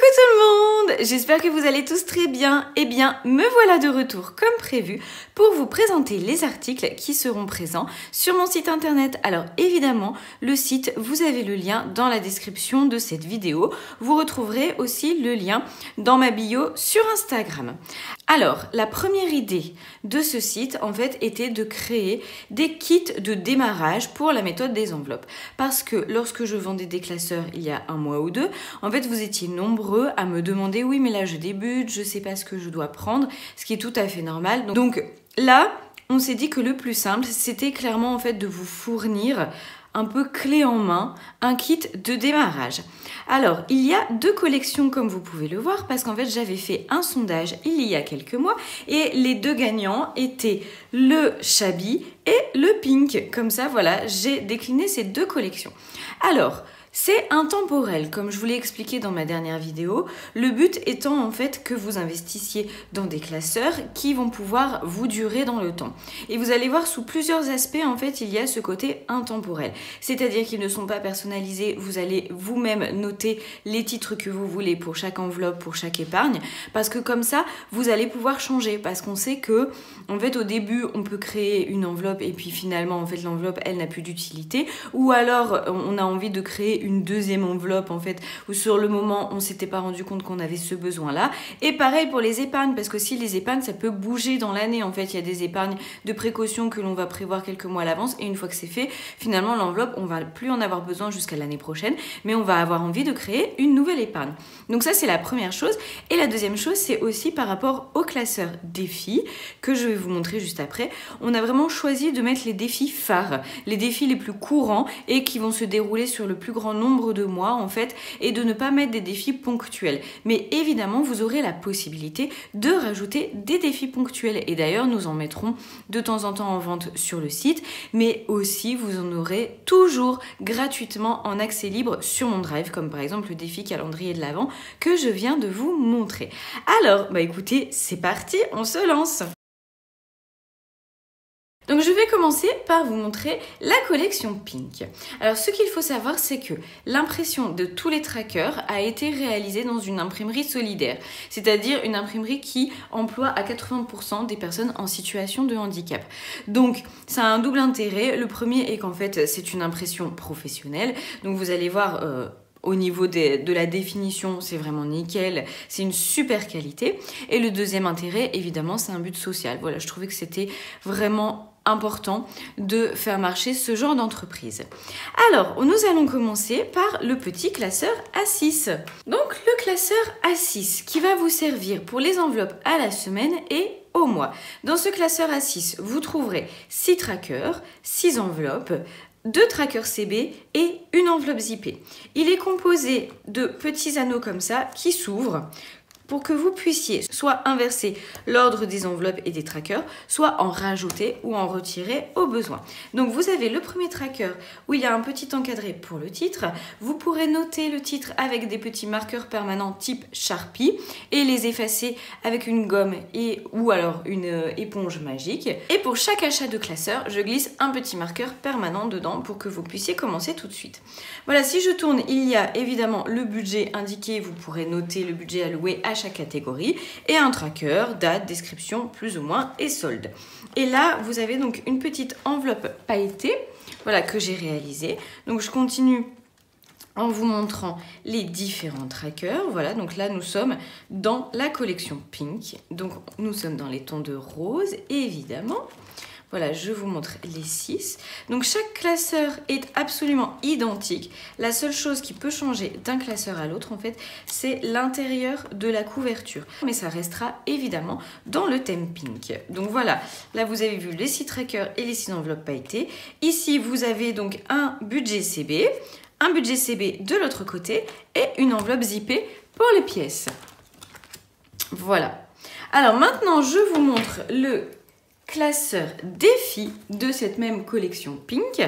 tout le monde, j'espère que vous allez tous très bien. Eh bien, me voilà de retour comme prévu pour vous présenter les articles qui seront présents sur mon site internet. Alors évidemment, le site, vous avez le lien dans la description de cette vidéo. Vous retrouverez aussi le lien dans ma bio sur Instagram. Alors, la première idée de ce site, en fait, était de créer des kits de démarrage pour la méthode des enveloppes. Parce que lorsque je vendais des classeurs il y a un mois ou deux, en fait, vous étiez nombreux à me demander « Oui, mais là, je débute, je sais pas ce que je dois prendre », ce qui est tout à fait normal. Donc là, on s'est dit que le plus simple, c'était clairement, en fait, de vous fournir un peu clé en main, un kit de démarrage. Alors, il y a deux collections comme vous pouvez le voir parce qu'en fait, j'avais fait un sondage il y a quelques mois et les deux gagnants étaient le Shabby et le Pink. Comme ça, voilà, j'ai décliné ces deux collections. Alors, c'est intemporel, comme je vous l'ai expliqué dans ma dernière vidéo, le but étant en fait que vous investissiez dans des classeurs qui vont pouvoir vous durer dans le temps. Et vous allez voir sous plusieurs aspects, en fait, il y a ce côté intemporel. C'est-à-dire qu'ils ne sont pas personnalisés, vous allez vous-même noter les titres que vous voulez pour chaque enveloppe, pour chaque épargne, parce que comme ça, vous allez pouvoir changer, parce qu'on sait que, en fait, au début, on peut créer une enveloppe et puis finalement, en fait, l'enveloppe, elle n'a plus d'utilité, ou alors, on a envie de créer une deuxième enveloppe en fait où sur le moment on s'était pas rendu compte qu'on avait ce besoin là, et pareil pour les épargnes parce que si les épargnes ça peut bouger dans l'année, en fait il y a des épargnes de précaution que l'on va prévoir quelques mois à l'avance et une fois que c'est fait, finalement l'enveloppe on va plus en avoir besoin jusqu'à l'année prochaine, mais on va avoir envie de créer une nouvelle épargne. Donc ça c'est la première chose. Et la deuxième chose c'est aussi par rapport au classeur défis que je vais vous montrer juste après. On a vraiment choisi de mettre les défis phares, les défis les plus courants et qui vont se dérouler sur le plus grand nombre de mois en fait, et de ne pas mettre des défis ponctuels. Mais évidemment, vous aurez la possibilité de rajouter des défis ponctuels. Et d'ailleurs, nous en mettrons de temps en temps en vente sur le site, mais aussi vous en aurez toujours gratuitement en accès libre sur mon Drive, comme par exemple le défi calendrier de l'Avent que je viens de vous montrer. Alors, bah écoutez, c'est parti, on se lance! Donc je vais commencer par vous montrer la collection Pink. Alors ce qu'il faut savoir c'est que l'impression de tous les trackers a été réalisée dans une imprimerie solidaire, c'est-à-dire une imprimerie qui emploie à 80% des personnes en situation de handicap. Donc ça a un double intérêt. Le premier est qu'en fait c'est une impression professionnelle, donc vous allez voir au niveau de la définition, c'est vraiment nickel, c'est une super qualité. Et le deuxième intérêt, évidemment, c'est un but social. Voilà, je trouvais que c'était vraiment important de faire marcher ce genre d'entreprise. Alors, nous allons commencer par le petit classeur A6. Donc, le classeur A6 qui va vous servir pour les enveloppes à la semaine et au mois. Dans ce classeur A6, vous trouverez 6 trackers, 6 enveloppes, 2 trackers CB et une enveloppe zippée. Il est composé de petits anneaux comme ça qui s'ouvrent pour que vous puissiez soit inverser l'ordre des enveloppes et des trackers, soit en rajouter ou en retirer au besoin. Donc vous avez le premier tracker où il y a un petit encadré pour le titre. Vous pourrez noter le titre avec des petits marqueurs permanents type Sharpie et les effacer avec une gomme ou alors une éponge magique. Et pour chaque achat de classeur, je glisse un petit marqueur permanent dedans pour que vous puissiez commencer tout de suite. Voilà, si je tourne, il y a évidemment le budget indiqué. Vous pourrez noter le budget alloué à chaque catégorie et un tracker, date, description plus ou moins et solde. Et là, vous avez donc une petite enveloppe pailletée, voilà, que j'ai réalisée. Donc je continue en vous montrant les différents trackers. Voilà, donc là nous sommes dans la collection Pink. Donc nous sommes dans les tons de rose, évidemment. Voilà, je vous montre les 6. Donc chaque classeur est absolument identique. La seule chose qui peut changer d'un classeur à l'autre, en fait, c'est l'intérieur de la couverture. Mais ça restera évidemment dans le thème Pink. Donc voilà, là vous avez vu les 6 trackers et les 6 enveloppes pailletées. Ici, vous avez donc un budget CB, un budget CB de l'autre côté et une enveloppe zippée pour les pièces. Voilà. Alors maintenant, je vous montre le classeur défi de cette même collection Pink.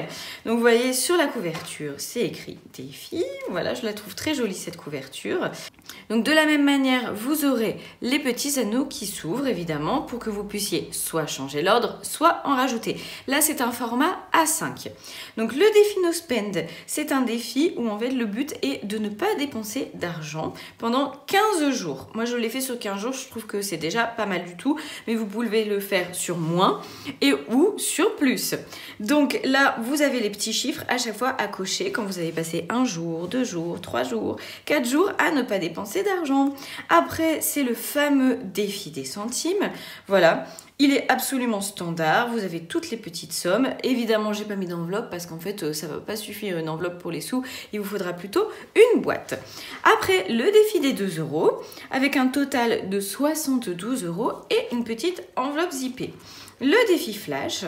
Donc vous voyez sur la couverture c'est écrit défi, voilà, je la trouve très jolie cette couverture. Donc de la même manière vous aurez les petits anneaux qui s'ouvrent évidemment pour que vous puissiez soit changer l'ordre, soit en rajouter. Là c'est un format A5. Donc le défi No Spend, c'est un défi où en fait le but est de ne pas dépenser d'argent pendant 15 jours. Moi je l'ai fait sur 15 jours, je trouve que c'est déjà pas mal du tout, mais vous pouvez le faire sur moins et ou sur plus. Donc là, vous avez les petits chiffres à chaque fois à cocher quand vous avez passé 1 jour, 2 jours, 3 jours, 4 jours à ne pas dépenser d'argent. Après, c'est le fameux défi des centimes. Voilà. Il est absolument standard, vous avez toutes les petites sommes. Évidemment, j'ai pas mis d'enveloppe parce qu'en fait, ça va pas suffire une enveloppe pour les sous. Il vous faudra plutôt une boîte. Après, le défi des 2 € avec un total de 72 € et une petite enveloppe zippée. Le défi flash.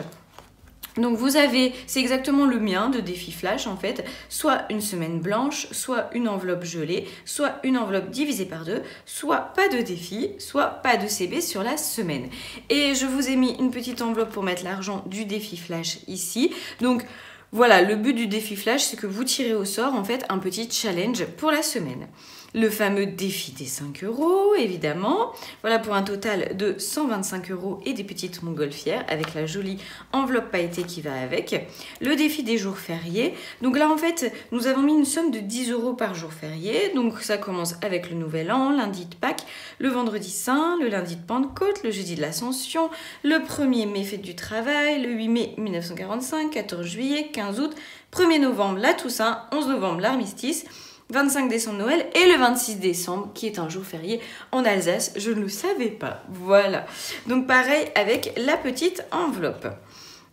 Donc vous avez, c'est exactement le mien de défi flash en fait, soit une semaine blanche, soit une enveloppe gelée, soit une enveloppe divisée par 2, soit pas de défi, soit pas de CB sur la semaine. Et je vous ai mis une petite enveloppe pour mettre l'argent du défi flash ici. Donc voilà, le but du défi flash, c'est que vous tirez au sort en fait un petit challenge pour la semaine. Le fameux défi des 5 €, évidemment. Voilà pour un total de 125 € et des petites montgolfières avec la jolie enveloppe pailletée qui va avec. Le défi des jours fériés. Donc là, en fait, nous avons mis une somme de 10 € par jour férié. Donc ça commence avec le Nouvel An, lundi de Pâques, le vendredi Saint, le lundi de Pentecôte, le jeudi de l'Ascension, le 1er mai, fête du travail, le 8 mai 1945, 14 juillet, 15 août, 1er novembre, la Toussaint, 11 novembre, l'armistice, 25 décembre Noël et le 26 décembre qui est un jour férié en Alsace. Je ne le savais pas. Voilà. Donc pareil avec la petite enveloppe.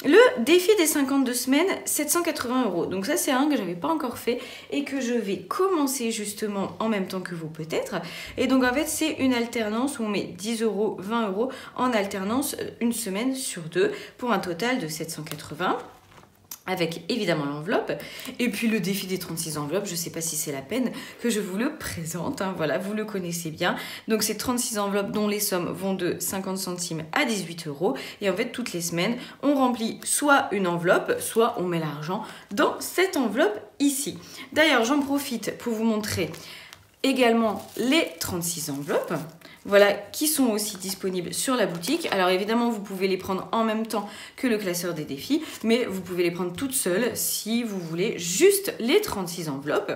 Le défi des 52 semaines, 780 €. Donc ça c'est un que j'avais pas encore fait et que je vais commencer justement en même temps que vous peut-être. Et donc en fait c'est une alternance où on met 10 €, 20 € en alternance une semaine sur 2 pour un total de 780 €. Avec évidemment l'enveloppe. Et puis le défi des 36 enveloppes, je ne sais pas si c'est la peine que je vous le présente. Hein, voilà, vous le connaissez bien. Donc c'est 36 enveloppes dont les sommes vont de 50 centimes à 18 €. Et en fait, toutes les semaines, on remplit soit une enveloppe, soit on met l'argent dans cette enveloppe ici. D'ailleurs, j'en profite pour vous montrer également les 36 enveloppes. Voilà, qui sont aussi disponibles sur la boutique. Alors évidemment, vous pouvez les prendre en même temps que le classeur des défis, mais vous pouvez les prendre toutes seules si vous voulez juste les 36 enveloppes.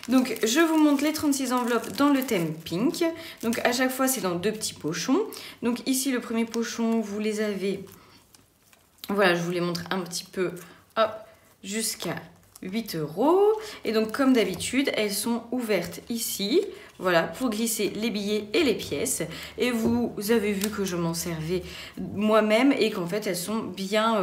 Donc je vous montre les 36 enveloppes dans le thème pink. Donc à chaque fois, c'est dans 2 petits pochons. Donc ici, le premier pochon, vous les avez... Voilà, je vous les montre un petit peu, hop, jusqu'à 8 €. Et donc comme d'habitude, elles sont ouvertes ici. Voilà, pour glisser les billets et les pièces. Et vous avez vu que je m'en servais moi-même et qu'en fait, elles sont bien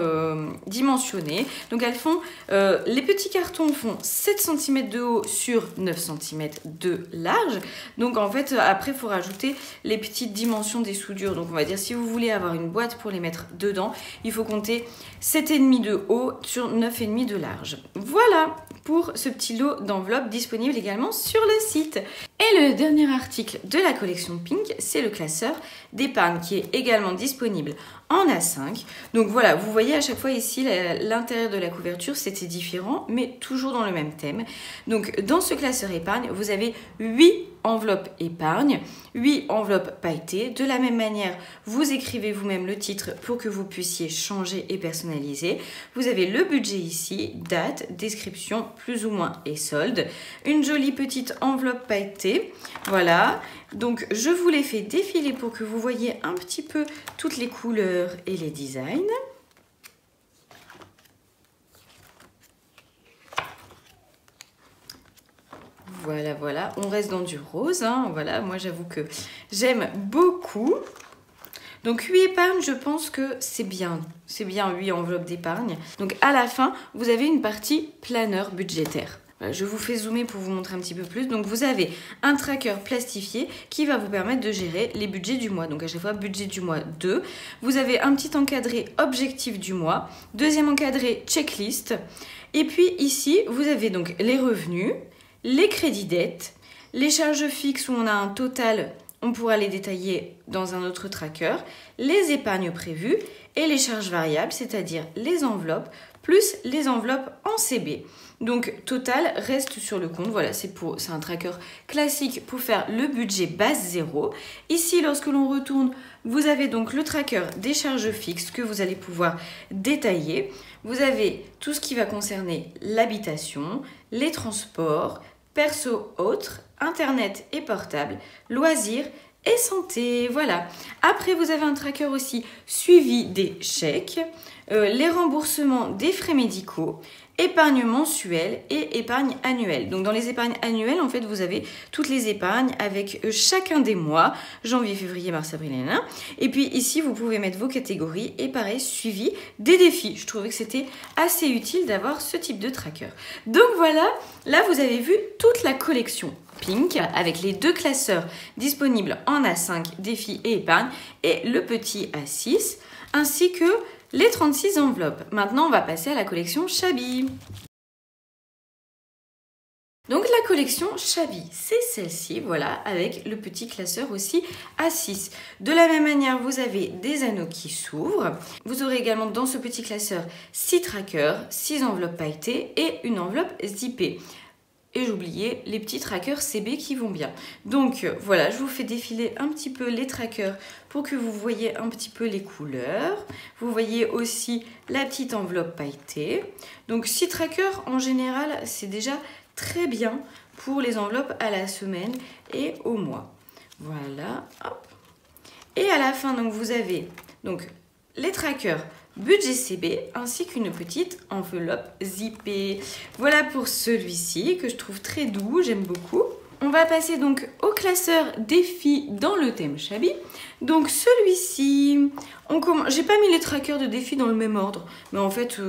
dimensionnées. Donc, elles font... les petits cartons font 7 cm de haut sur 9 cm de large. Donc, en fait, après, il faut rajouter les petites dimensions des soudures. Donc, on va dire, si vous voulez avoir une boîte pour les mettre dedans, il faut compter 7,5 de haut sur 9,5 de large. Voilà pour ce petit lot d'enveloppes disponible également sur le site. Et le dernier article de la collection Pink, c'est le classeur d'épargne qui est également disponible en A5. Donc voilà, vous voyez à chaque fois ici l'intérieur de la couverture, c'était différent, mais toujours dans le même thème. Donc dans ce classeur épargne, vous avez 8 enveloppes épargne, 8 enveloppes pailletées. De la même manière, vous écrivez vous-même le titre pour que vous puissiez changer et personnaliser. Vous avez le budget ici, date, description, plus ou moins et solde. Une jolie petite enveloppe pailletée. Voilà, donc je vous les fais défiler pour que vous voyez un petit peu toutes les couleurs et les designs. Voilà, voilà, on reste dans du rose, hein. Voilà, moi j'avoue que j'aime beaucoup. Donc 8 épargnes, je pense que c'est bien 8 enveloppes d'épargne. Donc à la fin, vous avez une partie planeur budgétaire. Voilà, je vous fais zoomer pour vous montrer un petit peu plus. Donc vous avez un tracker plastifié qui va vous permettre de gérer les budgets du mois. Donc à chaque fois, budget du mois 2. Vous avez un petit encadré objectif du mois. Deuxième encadré checklist. Et puis ici, vous avez donc les revenus, les crédits dettes, les charges fixes où on a un total, on pourra les détailler dans un autre tracker, les épargnes prévues et les charges variables, c'est-à-dire les enveloppes, plus les enveloppes en CB. Donc total reste sur le compte, voilà, c'est un tracker classique pour faire le budget base 0. Ici, lorsque l'on retourne, vous avez donc le tracker des charges fixes que vous allez pouvoir détailler. Vous avez tout ce qui va concerner l'habitation, les transports, perso autres, internet et portable, loisirs et santé, voilà. Après, vous avez un tracker aussi suivi des chèques, les remboursements des frais médicaux, épargne mensuelle et épargne annuelle. Donc dans les épargnes annuelles, en fait, vous avez toutes les épargnes avec chacun des mois, janvier, février, mars, avril, et puis ici, vous pouvez mettre vos catégories et pareil, suivi des défis. Je trouvais que c'était assez utile d'avoir ce type de tracker. Donc voilà, là vous avez vu toute la collection Pink avec les 2 classeurs disponibles en A5, défis et épargne et le petit A6 ainsi que les 36 enveloppes. Maintenant, on va passer à la collection Shabby. Donc la collection Shabby, c'est celle-ci, voilà, avec le petit classeur aussi A6. De la même manière, vous avez des anneaux qui s'ouvrent. Vous aurez également dans ce petit classeur 6 trackers, 6 enveloppes pailletées et une enveloppe zippée. Et j'oubliais les petits trackers CB qui vont bien. Donc voilà, je vous fais défiler un petit peu les trackers pour que vous voyez un petit peu les couleurs. Vous voyez aussi la petite enveloppe pailletée. Donc 6 trackers en général, c'est déjà très bien pour les enveloppes à la semaine et au mois. Voilà, hop. Et à la fin, donc, vous avez donc, les trackers budget CB ainsi qu'une petite enveloppe zippée. Voilà pour celui-ci que je trouve très doux, j'aime beaucoup. On va passer donc au classeur défis dans le thème Shabby. Donc celui-ci, j'ai pas mis les trackers de défis dans le même ordre, mais en fait,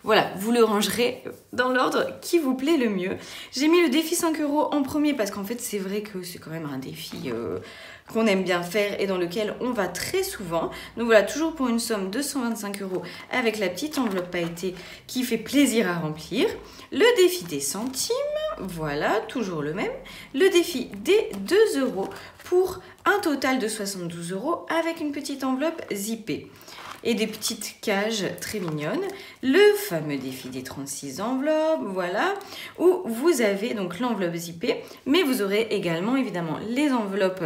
voilà, vous le rangerez dans l'ordre qui vous plaît le mieux. J'ai mis le défi 5 € en premier parce qu'en fait, c'est vrai que c'est quand même un défi qu'on aime bien faire et dans lequel on va très souvent. Donc voilà, toujours pour une somme de 125 € avec la petite enveloppe pailletée qui fait plaisir à remplir. Le défi des centimes, voilà, toujours le même. Le défi des 2 € pour un total de 72 € avec une petite enveloppe zippée et des petites cages très mignonnes. Le fameux défi des 36 enveloppes, voilà, où vous avez donc l'enveloppe zippée, mais vous aurez également évidemment les enveloppes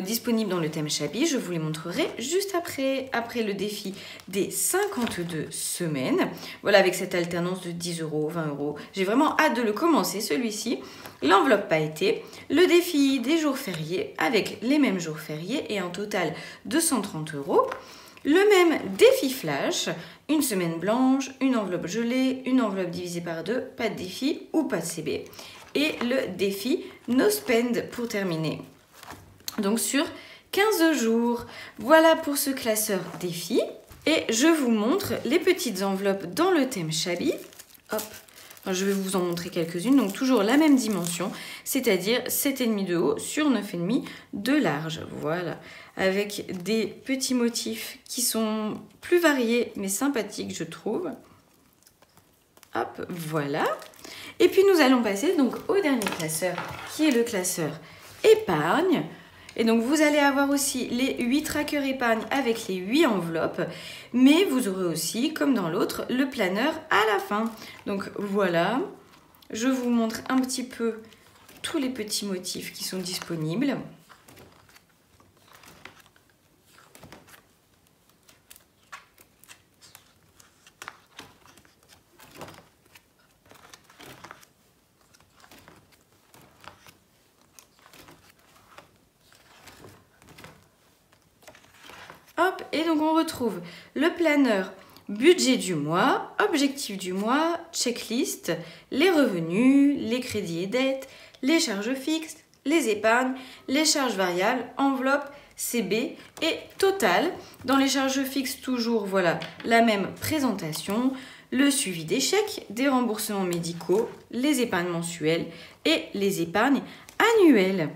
disponibles dans le thème Shabby. Je vous les montrerai juste après le défi des 52 semaines. Voilà, avec cette alternance de 10 €, 20 €. J'ai vraiment hâte de le commencer, celui-ci. L'enveloppe pailletée, le défi des jours fériés avec les mêmes jours fériés et un total de 130 €. Le même défi flash, une semaine blanche, une enveloppe gelée, une enveloppe divisée par 2, pas de défi ou pas de CB. Et le défi no spend pour terminer. Donc sur 15 jours. Voilà pour ce classeur défi. Et je vous montre les petites enveloppes dans le thème Shabby. Hop. Je vais vous en montrer quelques-unes, donc toujours la même dimension, c'est-à-dire 7,5 de haut sur 9,5 de large. Voilà, avec des petits motifs qui sont plus variés mais sympathiques, je trouve. Hop, voilà. Et puis nous allons passer donc au dernier classeur, qui est le classeur épargne. Et donc, vous allez avoir aussi les 8 trackers épargne avec les 8 enveloppes. Mais vous aurez aussi, comme dans l'autre, le planeur à la fin. Donc, voilà. Je vous montre un petit peu tous les petits motifs qui sont disponibles. Hop, et donc on retrouve le planeur budget du mois, objectif du mois, checklist, les revenus, les crédits et dettes, les charges fixes, les épargnes, les charges variables, enveloppe, CB et total. Dans les charges fixes, toujours voilà la même présentation, le suivi des chèques, des remboursements médicaux, les épargnes mensuelles et les épargnes annuelles.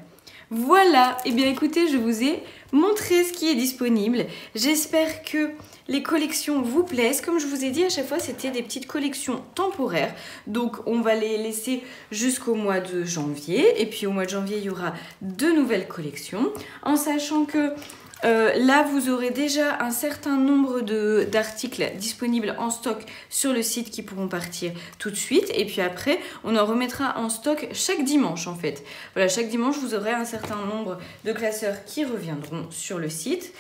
Voilà, et bien écoutez, je vous ai montré ce qui est disponible. J'espère que les collections vous plaisent. Comme je vous ai dit, à chaque fois, c'était des petites collections temporaires. Donc, on va les laisser jusqu'au mois de janvier. Et puis, au mois de janvier, il y aura de nouvelles collections. En sachant que Là, vous aurez déjà un certain nombre d'articles disponibles en stock sur le site qui pourront partir tout de suite. Et puis après, on en remettra en stock chaque dimanche en fait. Voilà, chaque dimanche, vous aurez un certain nombre de classeurs qui reviendront sur le site.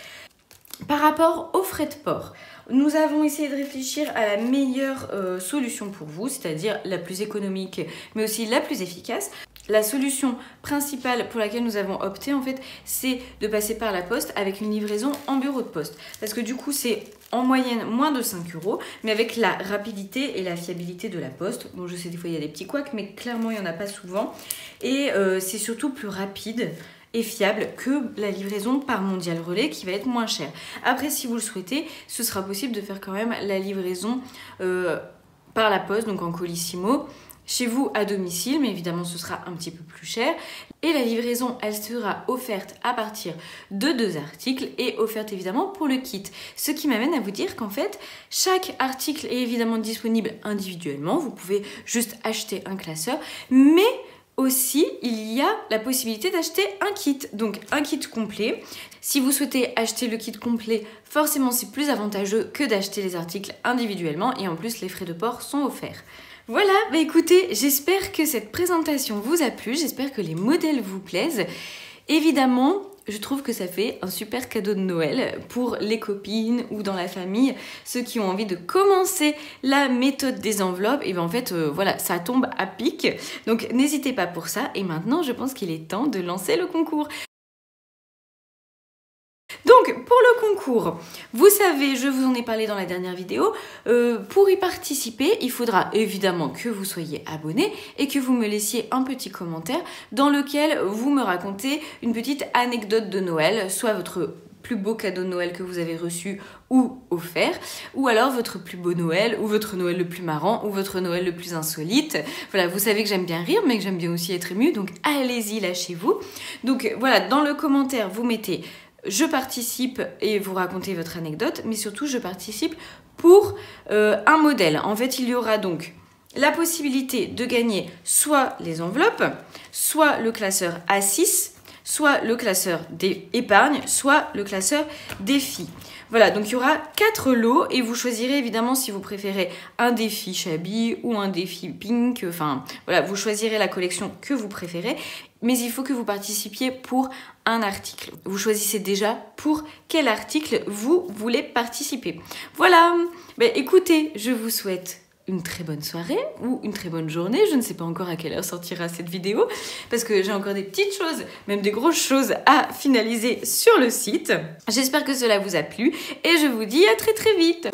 Par rapport aux frais de port, nous avons essayé de réfléchir à la meilleure solution pour vous, c'est-à-dire la plus économique, mais aussi la plus efficace. La solution principale pour laquelle nous avons opté, en fait, c'est de passer par la poste avec une livraison en bureau de poste. Parce que du coup, c'est en moyenne moins de 5 €, mais avec la rapidité et la fiabilité de la poste. Bon, je sais, des fois, il y a des petits couacs, mais clairement, il n'y en a pas souvent. Et c'est surtout plus rapide et fiable que la livraison par Mondial Relais qui va être moins chère. Après, si vous le souhaitez, ce sera possible de faire quand même la livraison par la poste, donc en colissimo, chez vous à domicile, mais évidemment ce sera un petit peu plus cher. Et la livraison, elle sera offerte à partir de 2 articles et offerte évidemment pour le kit. Ce qui m'amène à vous dire qu'en fait, chaque article est évidemment disponible individuellement. Vous pouvez juste acheter un classeur, mais aussi, il y a la possibilité d'acheter un kit, donc un kit complet. Si vous souhaitez acheter le kit complet, forcément c'est plus avantageux que d'acheter les articles individuellement et en plus les frais de port sont offerts. Voilà, bah écoutez, j'espère que cette présentation vous a plu, j'espère que les modèles vous plaisent. Évidemment, je trouve que ça fait un super cadeau de Noël pour les copines ou dans la famille, ceux qui ont envie de commencer la méthode des enveloppes. Et bien en fait, voilà, ça tombe à pic. Donc n'hésitez pas pour ça. Et maintenant, je pense qu'il est temps de lancer le concours. Donc, pour le concours, vous savez, je vous en ai parlé dans la dernière vidéo, pour y participer, il faudra évidemment que vous soyez abonné et que vous me laissiez un petit commentaire dans lequel vous me racontez une petite anecdote de Noël, soit votre plus beau cadeau de Noël que vous avez reçu ou offert, ou alors votre plus beau Noël, ou votre Noël le plus marrant, ou votre Noël le plus insolite. Voilà, vous savez que j'aime bien rire, mais que j'aime bien aussi être émue, donc allez-y, lâchez-vous. Donc voilà, dans le commentaire, vous mettez « Je participe » et vous racontez votre anecdote, mais surtout « Je participe pour un modèle ». En fait, il y aura donc la possibilité de gagner soit les enveloppes, soit le classeur A6, soit le classeur d'épargne, soit le classeur défi. Voilà, donc il y aura 4 lots et vous choisirez évidemment si vous préférez un défi Shabby ou un défi Pink. Enfin, voilà, vous choisirez la collection que vous préférez. Mais il faut que vous participiez pour un article. Vous choisissez déjà pour quel article vous voulez participer. Voilà, ben, écoutez, je vous souhaite une très bonne soirée ou une très bonne journée. Je ne sais pas encore à quelle heure sortira cette vidéo parce que j'ai encore des petites choses, même des grosses choses à finaliser sur le site. J'espère que cela vous a plu et je vous dis à très très vite.